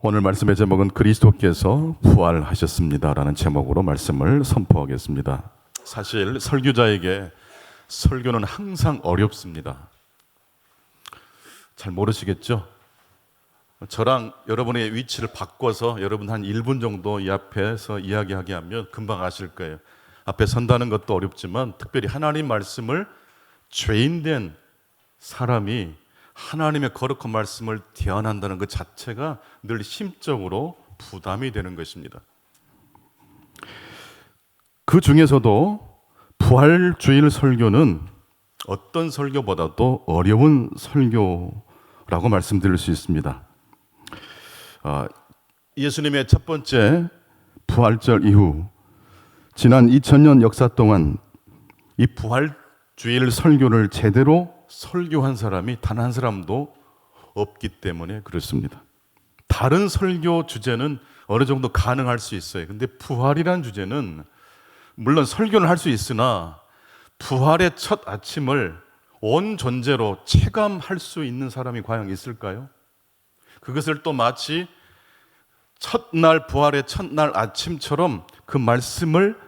오늘 말씀의 제목은 그리스도께서 부활하셨습니다라는 제목으로 말씀을 선포하겠습니다. 사실 설교자에게 설교는 항상 어렵습니다. 잘 모르시겠죠? 저랑 여러분의 위치를 바꿔서 여러분 한 1분 정도 이 앞에서 이야기하게 하면 금방 아실 거예요. 앞에 선다는 것도 어렵지만 특별히 하나님 말씀을 죄인된 사람이 하나님의 거룩한 말씀을 대언한다는 것 자체가 늘 심적으로 부담이 되는 것입니다. 그 중에서도 부활주일 설교는 어떤 설교보다도 어려운 설교라고 말씀드릴 수 있습니다. 예수님의 첫 번째 부활절 이후 지난 2000년 역사 동안 이 부활주일 설교를 제대로 설교한 사람이 단 한 사람도 없기 때문에 그렇습니다. 다른 설교 주제는 어느 정도 가능할 수 있어요. 근데 부활이란 주제는 물론 설교는 할 수 있으나 부활의 첫 아침을 온 존재로 체감할 수 있는 사람이 과연 있을까요? 그것을 또 마치 첫날 부활의 첫날 아침처럼 그 말씀을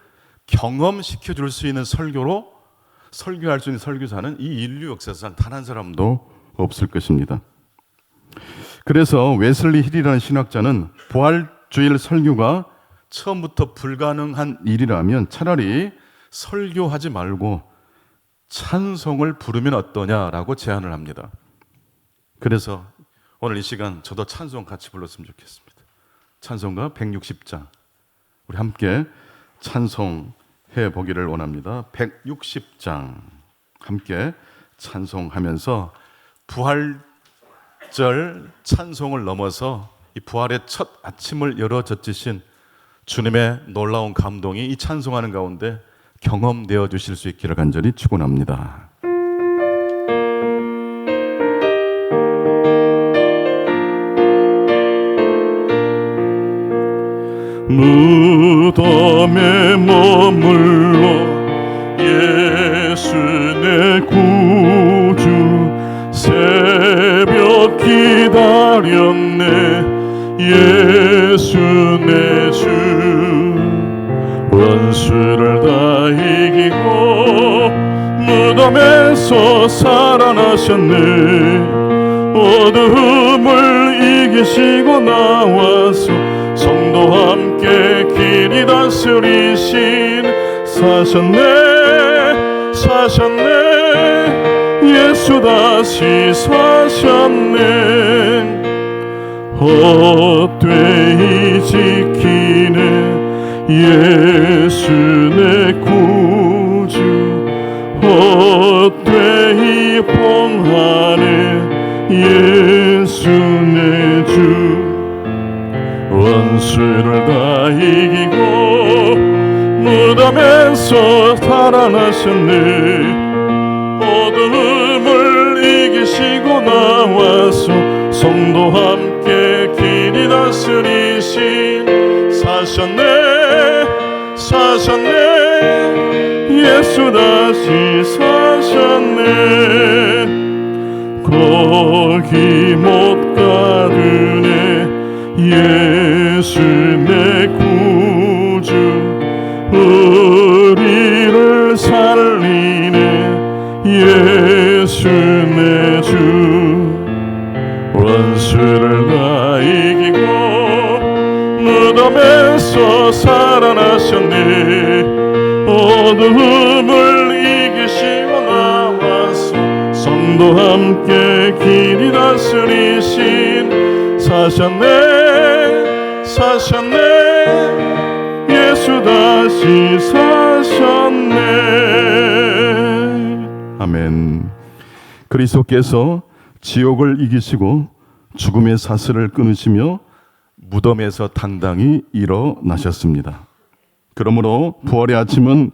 경험시켜 줄 수 있는 설교로 설교할 수 있는 설교사는 이 인류 역사상 단 한 사람도 없을 것입니다. 그래서 웨슬리 힐이라는 신학자는 부활주일 설교가 처음부터 불가능한 일이라면 차라리 설교하지 말고 찬송을 부르면 어떠냐라고 제안을 합니다. 그래서 오늘 이 시간 저도 찬송 같이 불렀으면 좋겠습니다. 찬송가 160장 우리 함께 찬송해 보기를 원합니다. 160장 함께 찬송하면서 부활절 찬송을 넘어서 이 부활의 첫 아침을 열어젖히신 주님의 놀라운 감동이 이 찬송하는 가운데 경험되어 주실 수 있기를 간절히 축원합니다. 무덤에 머물러 예수 내 구주 새벽 기다렸네 예수 내 주 원수를 다 이기고 무덤에서 살아나셨네 어둠을 이기시고 나와서 성도와 함께 길이 다스리신 사셨네 사셨네 예수 다시 사셨네 헛되이 지키네 예수 내 구주 헛되이 봉하네 예수 내 주 원수를 다 이기고 무덤에서 살아나셨네 어둠을 이기시고 나와서 성도와 함께 길이 다스리신 사셨네 사셨네 예수 다시 사셨네 거기 못 가두네 예수 내 구주 우리를 살리네 예수 내 주 원수를 다 이기고 무덤에서 살아나셨네 어둠을 이기시고 나와서 성도와 함께 길이 다스리신 사셨네 사셨네 예수 다시 사셨네 아멘. 그리스도께서 지옥을 이기시고 죽음의 사슬을 끊으시며 무덤에서 당당히 일어나셨습니다. 그러므로 부활의 아침은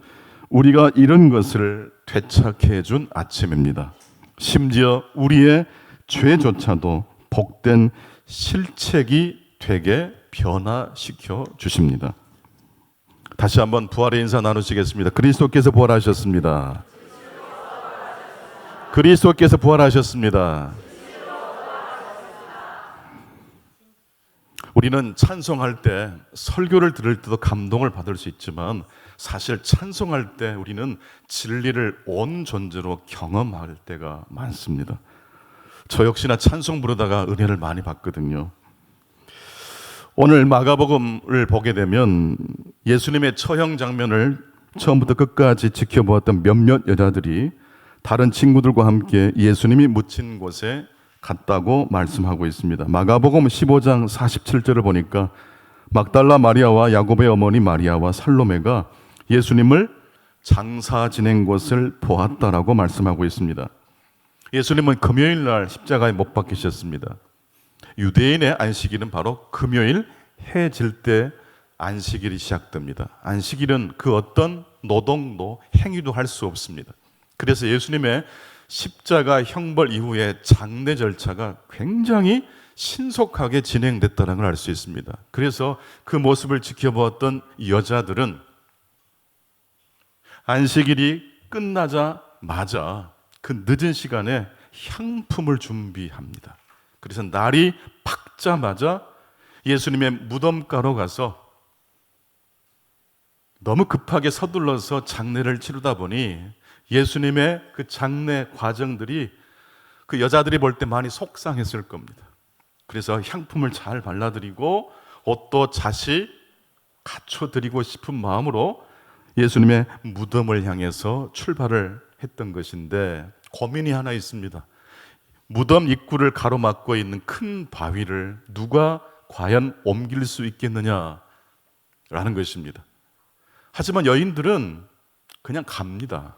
우리가 잃은 것을 되찾게 해준 아침입니다. 심지어 우리의 죄조차도 복된 실책이 되게 변화시켜 주십니다. 다시 한번 부활의 인사 나누시겠습니다. 그리스도께서 부활하셨습니다. 그리스도께서 부활하셨습니다. 우리는 찬송할 때 설교를 들을 때도 감동을 받을 수 있지만 사실 찬송할 때 우리는 진리를 온 존재로 경험할 때가 많습니다. 저 역시나 찬송 부르다가 은혜를 많이 받거든요. 오늘 마가복음을 보게 되면 예수님의 처형 장면을 처음부터 끝까지 지켜보았던 몇몇 여자들이 다른 친구들과 함께 예수님이 묻힌 곳에 갔다고 말씀하고 있습니다. 마가복음 15장 47절을 보니까 막달라 마리아와 야곱의 어머니 마리아와 살로메가 예수님을 장사 지낸 것을 보았다라고 말씀하고 있습니다. 예수님은 금요일 날 십자가에 못 박히셨습니다. 유대인의 안식일은 바로 금요일 해 질 때 안식일이 시작됩니다. 안식일은 그 어떤 노동도 행위도 할 수 없습니다. 그래서 예수님의 십자가 형벌 이후에 장례 절차가 굉장히 신속하게 진행됐다는 걸 알 수 있습니다. 그래서 그 모습을 지켜보았던 여자들은 안식일이 끝나자마자 그 늦은 시간에 향품을 준비합니다. 그래서 날이 밝자마자 예수님의 무덤가로 가서 너무 급하게 서둘러서 장례를 치르다 보니 예수님의 그 장례 과정들이 그 여자들이 볼 때 많이 속상했을 겁니다. 그래서 향품을 잘 발라드리고 옷도 자시 갖춰드리고 싶은 마음으로 예수님의 무덤을 향해서 출발을 했던 것인데 고민이 하나 있습니다. 무덤 입구를 가로막고 있는 큰 바위를 누가 과연 옮길 수 있겠느냐라는 것입니다. 하지만 여인들은 그냥 갑니다.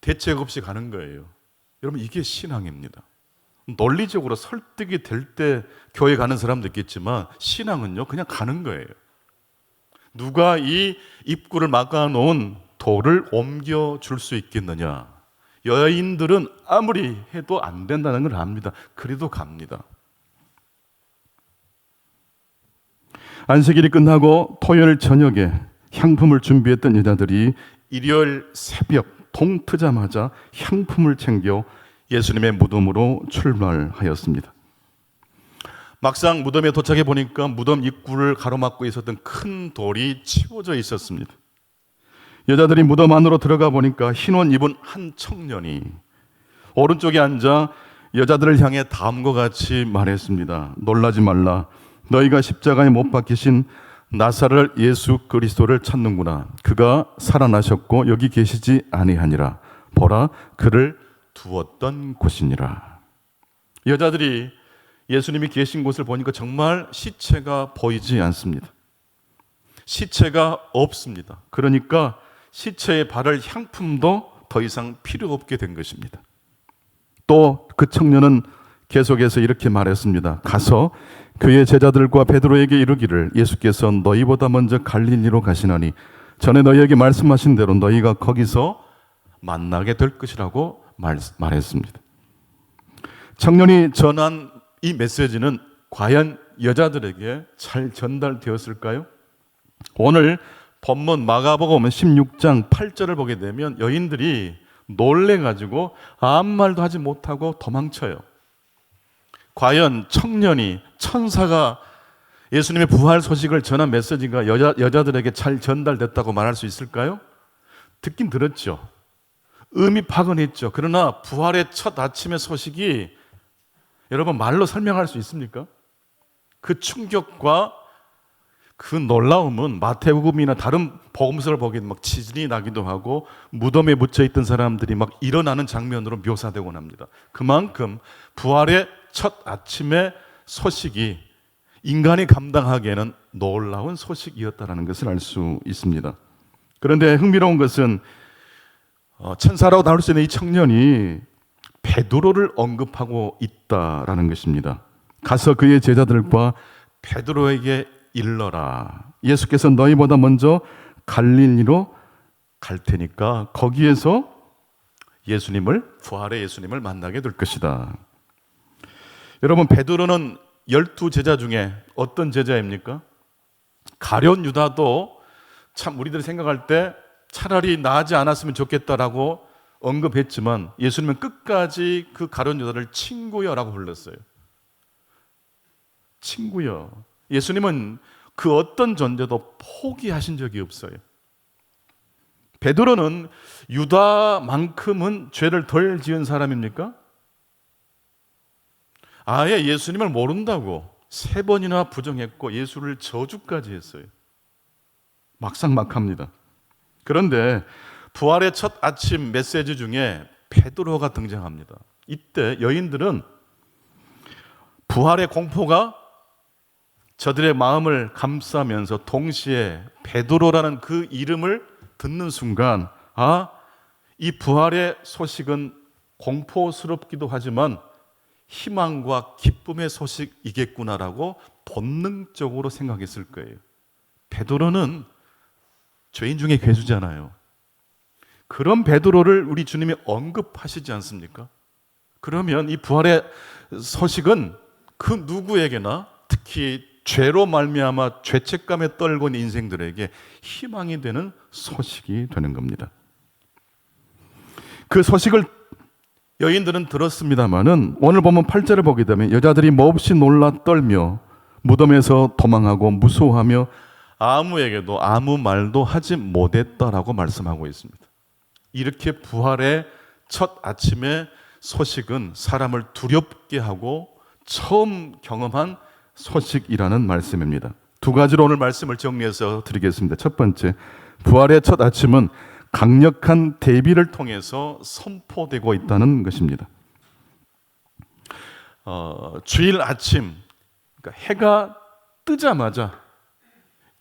대책 없이 가는 거예요. 여러분, 이게 신앙입니다. 논리적으로 설득이 될 때 교회 가는 사람도 있겠지만 신앙은요, 그냥 가는 거예요. 누가 이 입구를 막아놓은 돌을 옮겨줄 수 있겠느냐. 여인들은 아무리 해도 안 된다는 걸 압니다. 그래도 갑니다. 안식일이 끝나고 토요일 저녁에 향품을 준비했던 여자들이 일요일 새벽 동 트자마자 향품을 챙겨 예수님의 무덤으로 출발하였습니다. 막상 무덤에 도착해 보니까 무덤 입구를 가로막고 있었던 큰 돌이 치워져 있었습니다. 여자들이 무덤 안으로 들어가 보니까 흰 옷 입은 한 청년이 오른쪽에 앉아 여자들을 향해 다음과 같이 말했습니다. 놀라지 말라. 너희가 십자가에 못 박히신 나사렛 예수 그리스도를 찾는구나. 그가 살아나셨고 여기 계시지 아니하니라. 보라, 그를 두었던 곳이니라. 여자들이 예수님이 계신 곳을 보니까 정말 시체가 보이지 않습니다. 시체가 없습니다. 그러니까 시체에 바를 향품도 더 이상 필요 없게 된 것입니다. 또 그 청년은 계속해서 이렇게 말했습니다. 가서 그의 제자들과 베드로에게 이르기를 예수께서 너희보다 먼저 갈릴리로 가시나니 전에 너희에게 말씀하신 대로 너희가 거기서 만나게 될 것이라고 말했습니다. 청년이 전한 이 메시지는 과연 여자들에게 잘 전달되었을까요? 오늘 본문 마가복음 16장 8절을 보게 되면 여인들이 놀래가지고 아무 말도 하지 못하고 도망쳐요. 과연 청년이 천사가 예수님의 부활 소식을 전한 메시지가 여자들에게 잘 전달됐다고 말할 수 있을까요? 듣긴 들었죠. 의미파근했죠. 그러나 부활의 첫 아침의 소식이 여러분 말로 설명할 수 있습니까? 그 충격과 그 놀라움은 마태복음이나 다른 복음서를 보기에는 막 지진이 나기도 하고 무덤에 묻혀있던 사람들이 막 일어나는 장면으로 묘사되곤 합니다. 그만큼 부활의 첫 아침의 소식이 인간이 감당하기에는 놀라운 소식이었다는 것을 알 수 있습니다. 그런데 흥미로운 것은 천사라고 나올 수 있는 이 청년이 베드로를 언급하고 있다라는 것입니다. 가서 그의 제자들과 베드로에게 일러라. 예수께서 너희보다 먼저 갈릴리로 갈 테니까 거기에서 부활의 예수님을 만나게 될 것이다. 여러분, 베드로는 12제자 중에 어떤 제자입니까? 가룟 유다도 참 우리들이 생각할 때 차라리 나지 않았으면 좋겠다라고 언급했지만 예수님은 끝까지 그 가룟 유다를 친구여라고 불렀어요. 친구요. 예수님은 그 어떤 존재도 포기하신 적이 없어요. 베드로는 유다만큼은 죄를 덜 지은 사람입니까? 아예 예수님을 모른다고 3번이나 부정했고 예수를 저주까지 했어요. 막상막합니다. 그런데 부활의 첫 아침 메시지 중에 베드로가 등장합니다. 이때 여인들은 부활의 공포가 저들의 마음을 감싸면서 동시에 베드로라는 그 이름을 듣는 순간, 이 부활의 소식은 공포스럽기도 하지만 희망과 기쁨의 소식이겠구나라고 본능적으로 생각했을 거예요. 베드로는 죄인 중에 괴수잖아요. 그런 베드로를 우리 주님이 언급하시지 않습니까? 그러면 이 부활의 소식은 그 누구에게나, 특히 죄로 말미암아 죄책감에 떨고 있는 인생들에게 희망이 되는 소식이 되는 겁니다. 그 소식을 여인들은 들었습니다마는 오늘 보면 8절을 보게 되면 여자들이 몹시 놀라 떨며 무덤에서 도망하고 무서워하며 아무에게도 아무 말도 하지 못했다라고 말씀하고 있습니다. 이렇게 부활의 첫 아침의 소식은 사람을 두렵게 하고 처음 경험한 소식이라는 말씀입니다. 2가지로 오늘 말씀을 정리해서 드리겠습니다. 첫 번째, 부활의 첫 아침은 강력한 대비를 통해서 선포되고 있다는 것입니다. 주일 아침, 그러니까 해가 뜨자마자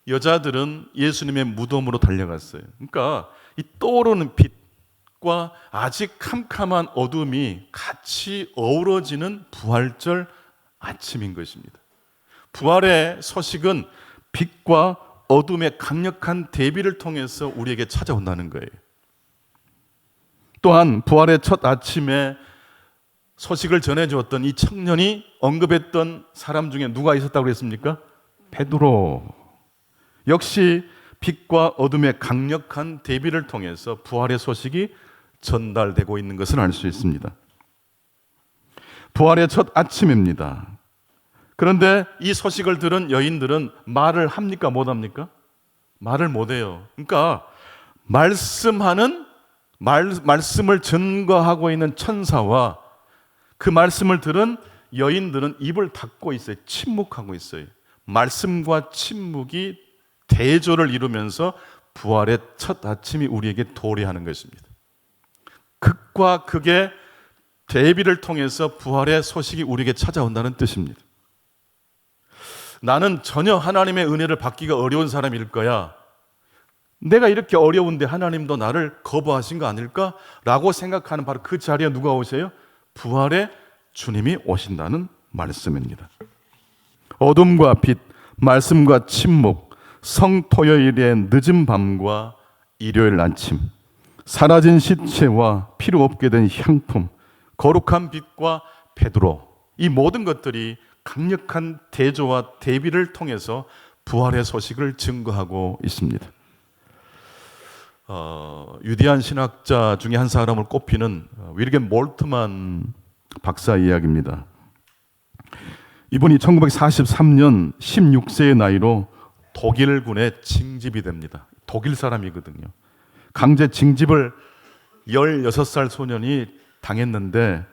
여자들은 예수님의 무덤으로 달려갔어요. 그러니까 이 떠오르는 빛과 아직 캄캄한 어둠이 같이 어우러지는 부활절 아침인 것입니다. 부활의 소식은 빛과 어둠의 강력한 대비를 통해서 우리에게 찾아온다는 거예요. 또한 부활의 첫 아침에 소식을 전해주었던 이 청년이 언급했던 사람 중에 누가 있었다고 그랬습니까? 베드로. 역시 빛과 어둠의 강력한 대비를 통해서 부활의 소식이 전달되고 있는 것을 알 수 있습니다. 부활의 첫 아침입니다. 그런데 이 소식을 들은 여인들은 말을 합니까? 못 합니까? 말을 못 해요. 그러니까 말씀을 증거하고 있는 천사와 그 말씀을 들은 여인들은 입을 닫고 있어요. 침묵하고 있어요. 말씀과 침묵이 대조를 이루면서 부활의 첫 아침이 우리에게 도래하는 것입니다. 극과 극의 대비를 통해서 부활의 소식이 우리에게 찾아온다는 뜻입니다. 나는 전혀 하나님의 은혜를 받기가 어려운 사람일 거야. 내가 이렇게 어려운데 하나님도 나를 거부하신 거 아닐까? 라고 생각하는 바로 그 자리에 누가 오세요? 부활의 주님이 오신다는 말씀입니다. 어둠과 빛, 말씀과 침묵, 성토요일의 늦은 밤과 일요일 아침, 사라진 시체와 필요 없게 된 향품, 거룩한 빛과 베드로, 이 모든 것들이 강력한 대조와 대비를 통해서 부활의 소식을 증거하고 있습니다. 위대한 신학자 중에 한 사람을 꼽히는 윌리엄 몰트만 박사 이야기입니다. 이분이 1943년 16세의 나이로 독일군에 징집이 됩니다. 독일 사람이거든요. 강제 징집을 16살 소년이 당했는데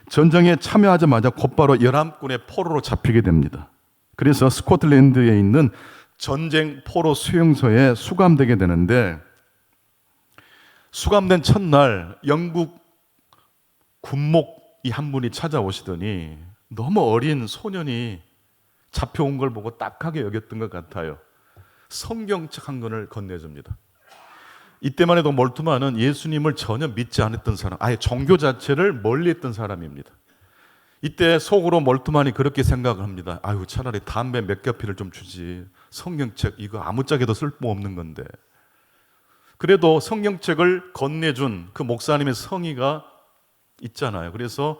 전쟁에 참여하자마자 곧바로 열함군의 포로로 잡히게 됩니다. 그래서 스코틀랜드에 있는 전쟁 포로 수용소에 수감되게 되는데, 수감된 첫날 영국 군목이 한 분이 찾아오시더니 너무 어린 소년이 잡혀온 걸 보고 딱하게 여겼던 것 같아요. 성경책 한 권을 건네줍니다. 이때만 해도 몰트만은 예수님을 전혀 믿지 않았던 사람, 아예 종교 자체를 멀리했던 사람입니다. 이때 속으로 몰트만이 그렇게 생각을 합니다. 아유, 차라리 담배 몇 겹피를 좀 주지, 성경책 이거 아무짝에도 쓸모없는 건데. 그래도 성경책을 건네준 그 목사님의 성의가 있잖아요. 그래서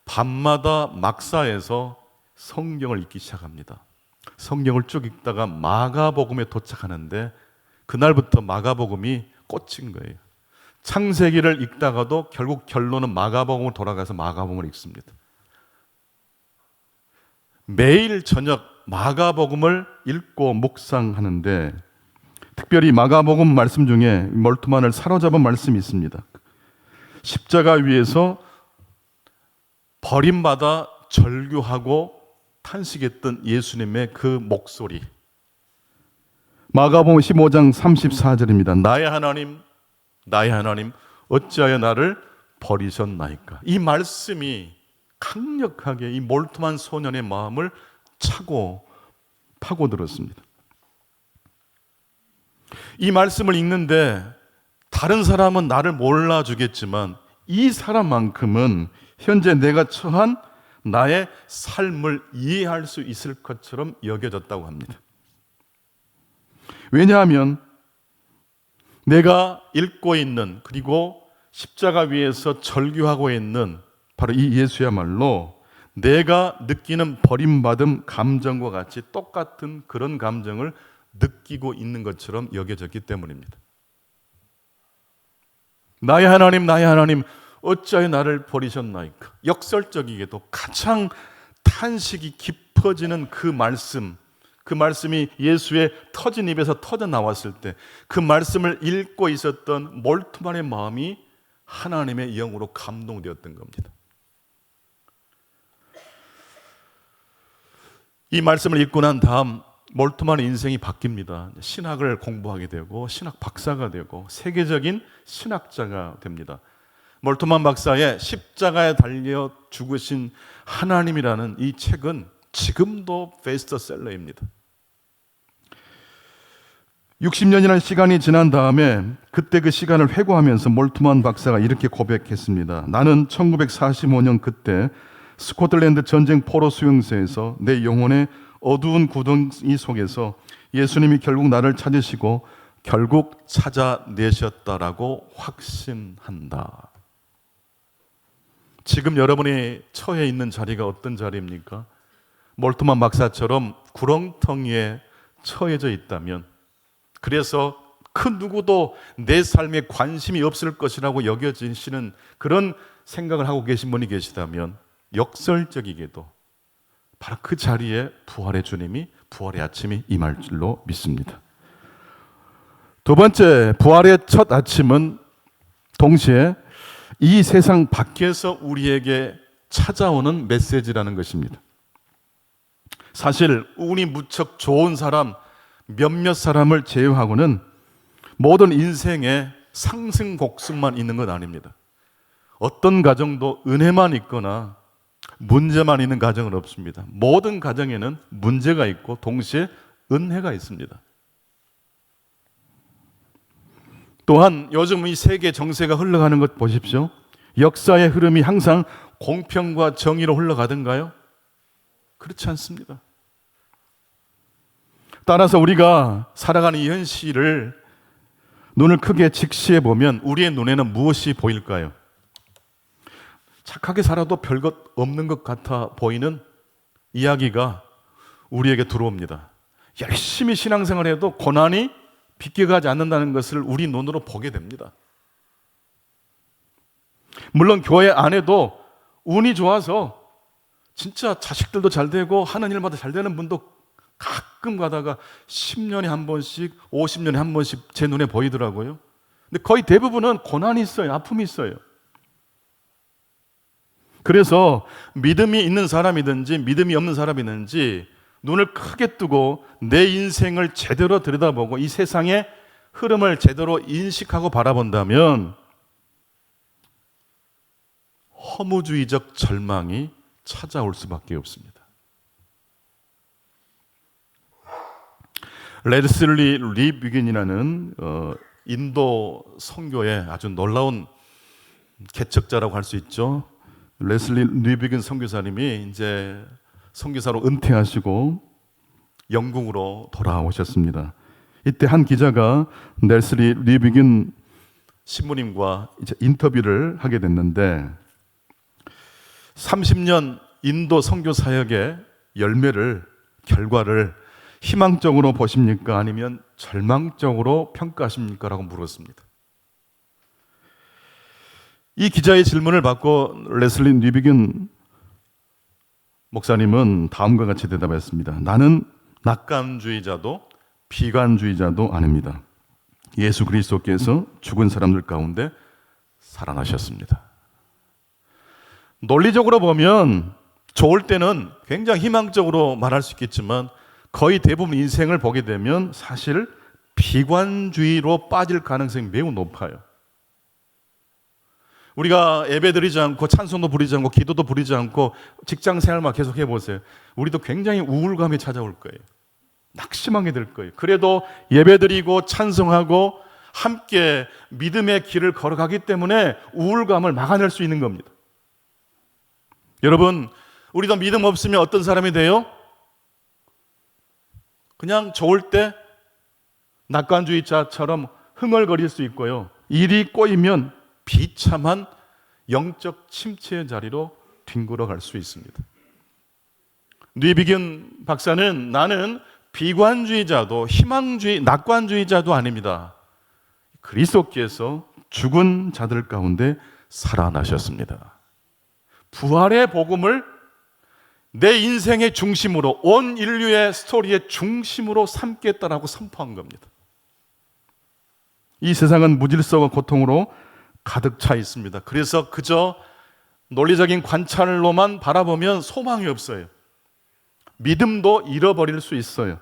밤마다 막사에서 성경을 읽기 시작합니다. 성경을 쭉 읽다가 마가복음에 도착하는데 그날부터 마가복음이 꽂힌 거예요. 창세기를 읽다가도 결국 결론은 마가복음으로 돌아가서 마가복음을 읽습니다. 매일 저녁 마가복음을 읽고 묵상하는데 특별히 마가복음 말씀 중에 몰트만을 사로잡은 말씀이 있습니다. 십자가 위에서 버림받아 절규하고 탄식했던 예수님의 그 목소리. 마가복음 15장 34절입니다. 나의 하나님, 어찌하여 나를 버리셨나이까. 이 말씀이 강력하게 이 몰트만 소년의 마음을 차고 파고들었습니다. 이 말씀을 읽는데 다른 사람은 나를 몰라주겠지만 이 사람만큼은 현재 내가 처한 나의 삶을 이해할 수 있을 것처럼 여겨졌다고 합니다. 왜냐하면 내가 읽고 있는 그리고 십자가 위에서 절규하고 있는 바로 이 예수야말로 내가 느끼는 버림받음 감정과 같이 똑같은 그런 감정을 느끼고 있는 것처럼 여겨졌기 때문입니다. 나의 하나님, 어찌하여 나를 버리셨나이까. 역설적이게도 가장 탄식이 깊어지는 그 말씀이 예수의 터진 입에서 터져 나왔을 때 그 말씀을 읽고 있었던 몰트만의 마음이 하나님의 영으로 감동되었던 겁니다. 이 말씀을 읽고 난 다음 몰트만의 인생이 바뀝니다. 신학을 공부하게 되고 신학 박사가 되고 세계적인 신학자가 됩니다. 몰트만 박사의 십자가에 달려 죽으신 하나님이라는 이 책은 지금도 베스트셀러입니다. 60년이라는 시간이 지난 다음에 그때 그 시간을 회고하면서 몰트만 박사가 이렇게 고백했습니다. 나는 1945년 그때 스코틀랜드 전쟁 포로 수용소에서 내 영혼의 어두운 구덩이 속에서 예수님이 결국 나를 찾으시고 결국 찾아내셨다라고 확신한다. 지금 여러분이 처해 있는 자리가 어떤 자리입니까? 몰트만 박사처럼 구렁텅이에 처해져 있다면, 그래서 그 누구도 내 삶에 관심이 없을 것이라고 여겨지시는 그런 생각을 하고 계신 분이 계시다면 역설적이게도 바로 그 자리에 부활의 주님이, 부활의 아침이 임할 줄로 믿습니다. 두 번째, 부활의 첫 아침은 동시에 이 세상 밖에서 우리에게 찾아오는 메시지라는 것입니다. 사실 운이 무척 좋은 사람, 몇몇 사람을 제외하고는 모든 인생에 상승곡순만 있는 건 아닙니다. 어떤 가정도 은혜만 있거나 문제만 있는 가정은 없습니다. 모든 가정에는 문제가 있고 동시에 은혜가 있습니다. 또한 요즘 이 세계 정세가 흘러가는 것 보십시오. 역사의 흐름이 항상 공평과 정의로 흘러가던가요? 그렇지 않습니다. 따라서 우리가 살아가는 이 현실을 눈을 크게 직시해 보면 우리의 눈에는 무엇이 보일까요? 착하게 살아도 별것 없는 것 같아 보이는 이야기가 우리에게 들어옵니다. 열심히 신앙생활을 해도 고난이 비껴가지 않는다는 것을 우리 눈으로 보게 됩니다. 물론 교회 안에도 운이 좋아서 진짜 자식들도 잘 되고 하는 일마다 잘 되는 분도 가끔 가다가 10년에 한 번씩, 50년에 한 번씩 제 눈에 보이더라고요. 근데 거의 대부분은 고난이 있어요. 아픔이 있어요. 그래서 믿음이 있는 사람이든지 믿음이 없는 사람이든지 눈을 크게 뜨고 내 인생을 제대로 들여다보고 이 세상의 흐름을 제대로 인식하고 바라본다면 허무주의적 절망이 찾아올 수밖에 없습니다. 레슬리 리비긴이라는 인도 선교의 아주 놀라운 개척자라고 할 수 있죠. 레슬리 리비긴 선교사님이 이제 선교사로 은퇴하시고 영국으로 돌아오셨습니다. 이때 한 기자가 레슬리 리비긴 신부님과 이제 인터뷰를 하게 됐는데 30년 인도 선교 사역의 결과를 희망적으로 보십니까? 아니면 절망적으로 평가하십니까? 라고 물었습니다. 이 기자의 질문을 받고 레슬리 리비긴 목사님은 다음과 같이 대답했습니다. 나는 낙관주의자도 비관주의자도 아닙니다. 예수 그리스도께서 죽은 사람들 가운데 살아나셨습니다. 논리적으로 보면 좋을 때는 굉장히 희망적으로 말할 수 있겠지만 거의 대부분 인생을 보게 되면 사실 비관주의로 빠질 가능성이 매우 높아요. 우리가 예배드리지 않고 찬송도 부리지 않고 기도도 부리지 않고 직장 생활만 계속 해보세요. 우리도 굉장히 우울감이 찾아올 거예요. 낙심하게 될 거예요. 그래도 예배드리고 찬송하고 함께 믿음의 길을 걸어가기 때문에 우울감을 막아낼 수 있는 겁니다. 여러분, 우리도 믿음 없으면 어떤 사람이 돼요? 그냥 좋을 때 낙관주의자처럼 흥얼거릴 수 있고요. 일이 꼬이면 비참한 영적 침체의 자리로 뒹굴어 갈 수 있습니다. 뉘비겐 박사는 나는 비관주의자도 낙관주의자도 아닙니다. 그리스도께서 죽은 자들 가운데 살아나셨습니다. 부활의 복음을 내 인생의 중심으로, 온 인류의 스토리의 중심으로 삼겠다라고 선포한 겁니다. 이 세상은 무질서와 고통으로 가득 차 있습니다. 그래서 그저 논리적인 관찰로만 바라보면 소망이 없어요. 믿음도 잃어버릴 수 있어요.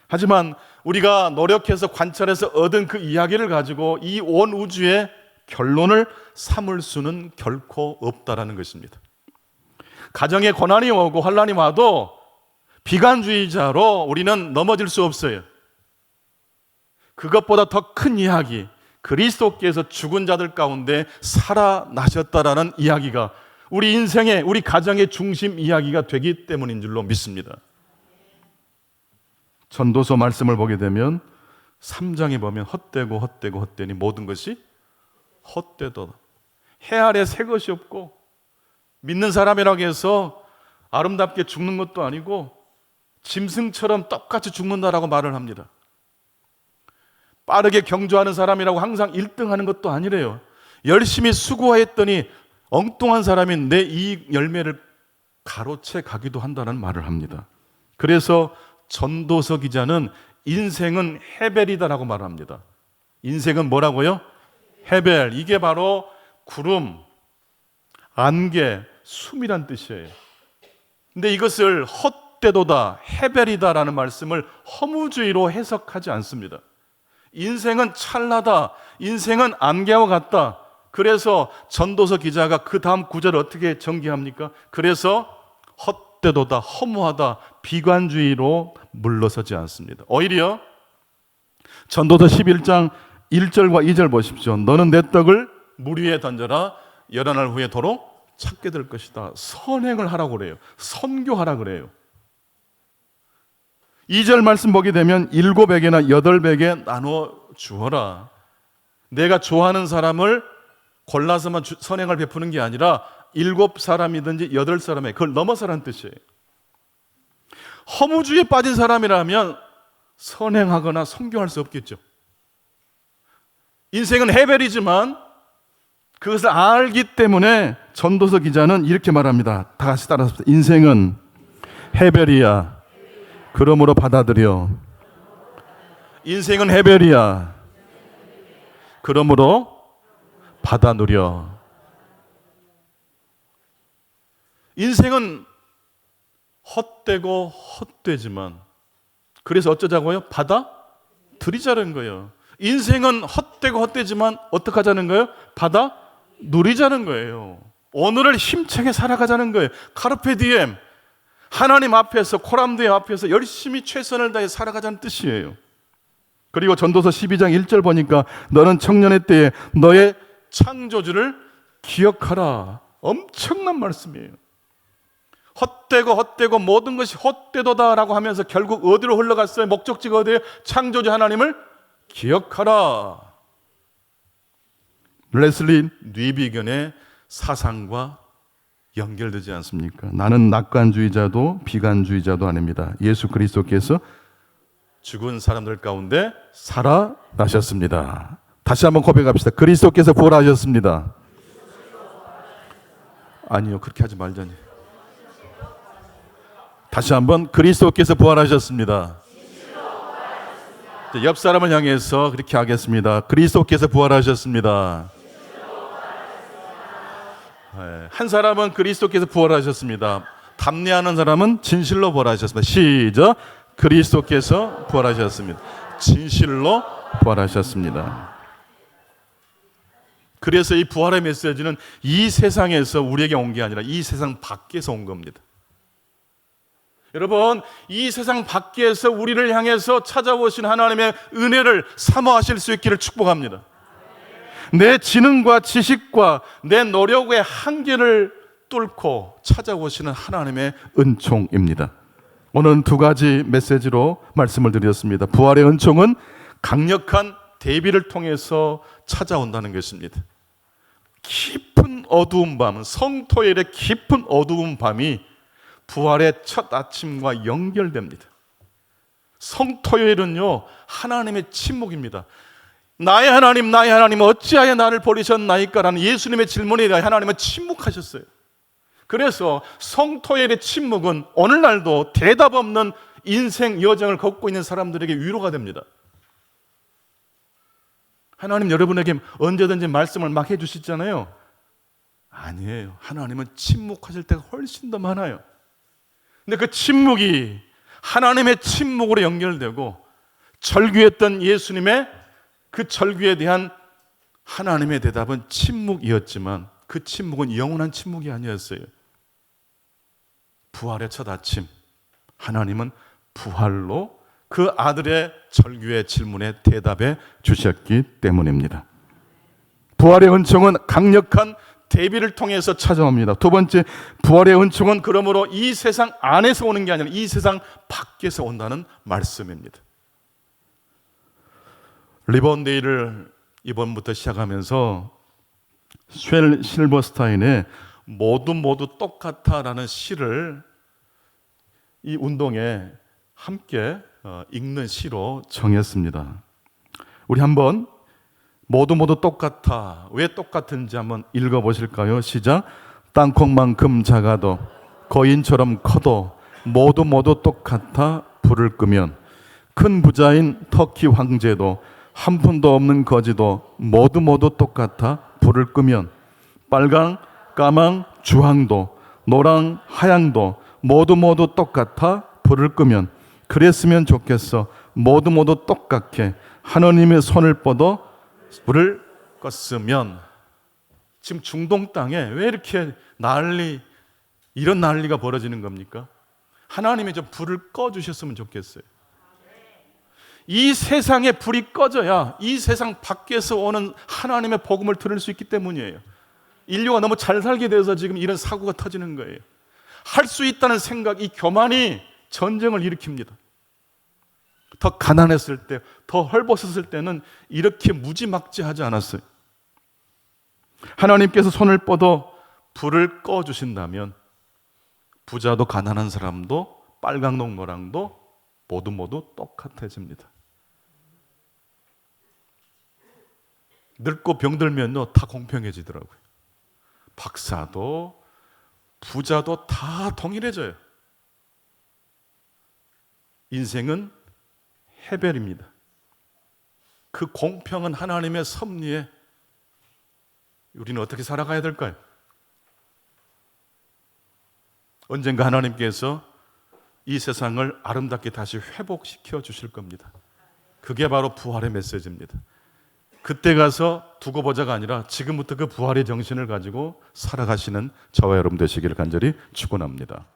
하지만 우리가 노력해서 관찰해서 얻은 그 이야기를 가지고 이 온 우주의 결론을 삼을 수는 결코 없다라는 것입니다. 가정에 고난이 오고 환난이 와도 비관주의자로 우리는 넘어질 수 없어요. 그것보다 더 큰 이야기, 그리스도께서 죽은 자들 가운데 살아나셨다라는 이야기가 우리 인생의, 우리 가정의 중심 이야기가 되기 때문인 줄로 믿습니다. 전도서 말씀을 보게 되면 3장에 보면 헛되니 모든 것이 헛되도다. 해 아래 새 것이 없고 믿는 사람이라고 해서 아름답게 죽는 것도 아니고 짐승처럼 똑같이 죽는다라고 말을 합니다. 빠르게 경주하는 사람이라고 항상 1등하는 것도 아니래요. 열심히 수고했더니 엉뚱한 사람이 내 이익 열매를 가로채 가기도 한다는 말을 합니다. 그래서 전도서 기자는 인생은 헤벨이다라고 말합니다. 인생은 뭐라고요? 헤벨. 이게 바로 구름, 안개, 숨이란 뜻이에요. 근데 이것을 헛되도다, 헤벨이다라는 말씀을 허무주의로 해석하지 않습니다. 인생은 찰나다, 인생은 안개와 같다. 그래서 전도서 기자가 그 다음 구절을 어떻게 전개합니까? 그래서 헛되도다, 허무하다, 비관주의로 물러서지 않습니다. 오히려 전도서 11장 1절과 2절 보십시오. 너는 내 떡을 물 위에 던져라. 여러 날 후에 도로 찾게 될 것이다. 선행을 하라고 그래요. 선교하라고 그래요. 2절 말씀 보게 되면 7에게나 8에게 나눠 주어라. 내가 좋아하는 사람을 골라서만 선행을 베푸는 게 아니라 7사람이든지 8사람에 그걸 넘어서라는 뜻이에요. 허무주의에 빠진 사람이라면 선행하거나 선교할 수 없겠죠. 인생은 헤벨이지만 그것을 알기 때문에 전도서 기자는 이렇게 말합니다. 다 같이 따라서 인생은 헤벨이야. 그러므로 받아들여. 인생은 헤벨이야. 그러므로 받아 누려. 인생은 헛되고 헛되지만 그래서 어쩌자고요? 받아 들이자는 거예요. 인생은 헛되고 헛되지만 어떻게 하자는 거예요? 받아 누리자는 거예요. 오늘을 힘차게 살아가자는 거예요. 카르페 디엠. 하나님 앞에서, 코람드의 앞에서 열심히 최선을 다해 살아가자는 뜻이에요. 그리고 전도서 12장 1절 보니까 너는 청년의 때에 너의 창조주를 기억하라. 엄청난 말씀이에요. 헛되고 모든 것이 헛되도다라고 하면서 결국 어디로 흘러갔어요? 목적지가 어디예요? 창조주 하나님을 기억하라. 레슬리 뉘비겐의 사상과 연결되지 않습니까? 나는 낙관주의자도 비관주의자도 아닙니다. 예수 그리스도께서 죽은 사람들 가운데 살아나셨습니다. 다시 한번 고백합시다. 그리스도께서 부활하셨습니다. 아니요, 그렇게 하지 말자니. 다시 한번 그리스도께서 부활하셨습니다. 옆 사람을 향해서 그렇게 하겠습니다. 그리스도께서 부활하셨습니다. 한 사람은 그리스도께서 부활하셨습니다. 담례하는 사람은 진실로 부활하셨습니다. 시작. 그리스도께서 부활하셨습니다. 진실로 부활하셨습니다. 그래서 이 부활의 메시지는 이 세상에서 우리에게 온 게 아니라 이 세상 밖에서 온 겁니다. 여러분, 이 세상 밖에서 우리를 향해서 찾아오신 하나님의 은혜를 사모하실 수 있기를 축복합니다. 내 지능과 지식과 내 노력의 한계를 뚫고 찾아오시는 하나님의 은총입니다. 오늘은 두 가지 메시지로 말씀을 드렸습니다. 부활의 은총은 강력한 대비를 통해서 찾아온다는 것입니다. 깊은 어두운 밤, 성토일의 깊은 어두운 밤이 부활의 첫 아침과 연결됩니다. 성토요일은요, 하나님의 침묵입니다. 나의 하나님 어찌하여 나를 버리셨나이까? 라는 예수님의 질문에 대해 하나님은 침묵하셨어요. 그래서 성토요일의 침묵은 오늘날도 대답 없는 인생 여정을 걷고 있는 사람들에게 위로가 됩니다. 하나님 여러분에게 언제든지 말씀을 막 해주시잖아요. 아니에요. 하나님은 침묵하실 때가 훨씬 더 많아요. 근데 그 침묵이 하나님의 침묵으로 연결되고 절규했던 예수님의 그 절규에 대한 하나님의 대답은 침묵이었지만 그 침묵은 영원한 침묵이 아니었어요. 부활의 첫 아침, 하나님은 부활로 그 아들의 절규의 질문에 대답해 주셨기 때문입니다. 부활의 은총은 강력한 대비를 통해서 찾아옵니다. 두 번째, 부활의 은총은 그러므로 이 세상 안에서 오는 게 아니라 이 세상 밖에서 온다는 말씀입니다. 리본데이를 이번부터 시작하면서 쉘 실버스타인의 모두 똑같아라는 시를 이 운동에 함께 읽는 시로 정했습니다. 우리 한번 모두 똑같아. 왜 똑같은지 한번 읽어보실까요? 시작. 땅콩만큼 작아도 거인처럼 커도 모두 똑같아 불을 끄면 큰 부자인 터키 황제도 한 푼도 없는 거지도 모두 똑같아 불을 끄면 빨강, 까망, 주황도 노랑, 하양도 모두 똑같아 불을 끄면 그랬으면 좋겠어. 모두 똑같게 하나님의 손을 뻗어 불을 껐으면. 지금 중동 땅에 왜 이렇게 이런 난리가 벌어지는 겁니까? 하나님이 좀 불을 꺼주셨으면 좋겠어요. 이 세상에 불이 꺼져야 이 세상 밖에서 오는 하나님의 복음을 들을 수 있기 때문이에요. 인류가 너무 잘 살게 돼서 지금 이런 사고가 터지는 거예요. 할 수 있다는 생각, 이 교만이 전쟁을 일으킵니다. 더 가난했을 때, 더 헐벗었을 때는 이렇게 무지막지하지 않았어요. 하나님께서 손을 뻗어 불을 꺼주신다면 부자도 가난한 사람도 빨강록 노랑도 모두 똑같아집니다. 늙고 병들면요 다 공평해지더라고요. 박사도 부자도 다 동일해져요. 인생은 해별입니다. 그 공평한 하나님의 섭리에 우리는 어떻게 살아가야 될까요? 언젠가 하나님께서 이 세상을 아름답게 다시 회복시켜 주실 겁니다. 그게 바로 부활의 메시지입니다. 그때 가서 두고 보자가 아니라 지금부터 그 부활의 정신을 가지고 살아가시는 저와 여러분 되시기를 간절히 축원합니다.